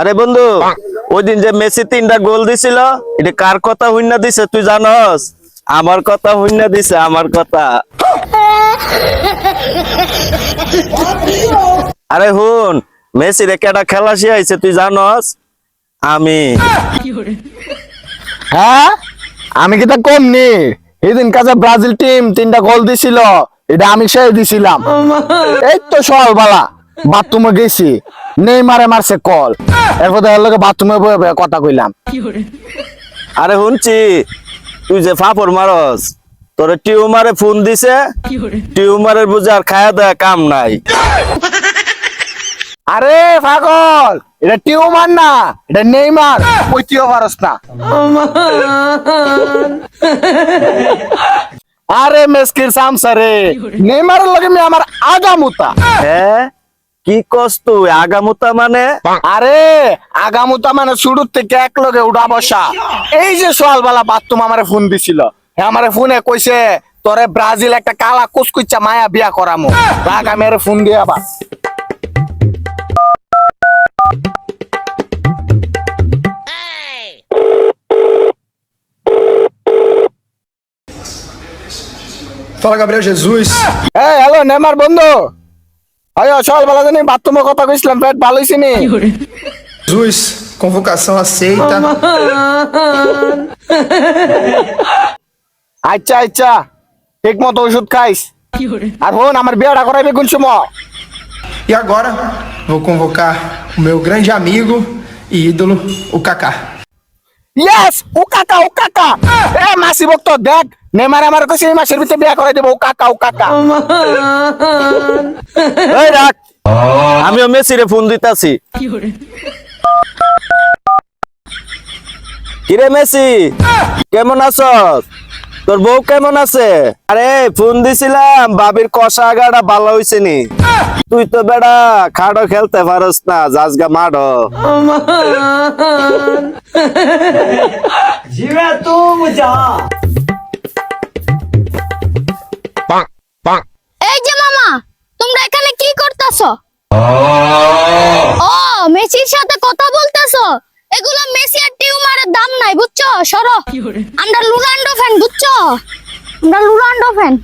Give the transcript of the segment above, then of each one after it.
আরে বন্ধু, ওই দিন যে মেসি 3টা গোল দিছিল, এটা কার কথা হইনা দিছে তুই জানস? আমার কথা হইনা দিছে, আমার কথা। আরে হুন, মেসি রে কেডা খেলা শিখাইছে তুই জানস? আমি। হ্যাঁ, আমি কি তা কম নি? এদিন কাজে ব্রাজিল টিম 3টা গোল দিছিল, এটা আমি সেই দিছিলাম। এই তো সকালবেলা বাথরুমে গেছি, নেইমারে মারছে কল, এরপর দেখা লোকে বাথরুমে বয়ে বয়ে কথা কইলাম। আরে শুনছি তুই যে ফাপড় মারস, তোরে টিউমারে ফোন দিছে, টিউমারের বুঝে আর খায়া দেয়া কাম নাই। আরে পাগল, এটা টিউমার না, এটা নেইমার, কইতেও পারস না। আরে মেসকির সামসারে, নেইমারের লগে আমি আমার আগামুতা। হ্যাঁ, কি কস তুই? আগামুতা মানে? আরে আগামুতা মানে শুরুর থেকে এক লগে উঠা বসা। এই যে সকালবেলা বাথরুম আমারে ফোন দিছিল, হ্যাঁ আমারে ফোনে কইছে তোরে ব্রাজিল একটা কালা কুচকুচ্চা মায়া বিয়া করামু। রাগ আমি আরে ফোন দিয়ে আবার Fala, Gabriel Jesus. এই হ্যালো নেমার বন্ধু, আয়ো সকালবেলা জানি বাথরুমে কথা কইছিলাম, পেট ভালো হইছে নি? Jesus, convocação aceita. আচ্ছা আচ্ছা, ঠিক মতো ওষুধ খাইস। আর হন আমার বিয়াটা করাইবে কোন সময়? E agora, vou convocar o meu grande amigo e ídolo, o Kaká. Yes, ও কাকা ও কাকা। এ মাসি ভক্ত দেখ, নেমার আমার কইছে এই মাসের ভিতরে বিয়া করাই দেব। ও কাকা ও কাকা। এই রাখ, আমিও মেসি রে ফোন দিতাছি। কিরে মেসি, কেমন আছস? তোর বউ কেমন আছে? আরে ফোন দিছিলাম, বাবির কষা আগাটা ভালো হইছে নি? তুই তো বেড়া খাড়ো খেলতে পারস না, জাজগা মাড়ো। এই যে মামা, তোমরা এখানে কি করতেছো? ও মেসির সাথে কথা বলতেছো? এগুলো মেসি আর টিউমারের দাম নাই, বুঝছো? সরো, আমরা রোনাল্ডো ফ্যান, বুঝছো? আমরা রোনাল্ডো ফ্যান।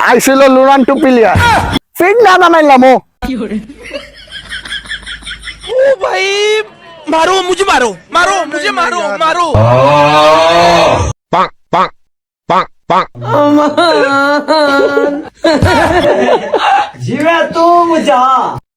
আইছিল লুরান টু প্লেয়ার, ফিট না বানাইলাম। ও भाई मारो मुझे, मारो मारो मुझे, मारो मारो। जीवे तू मुझा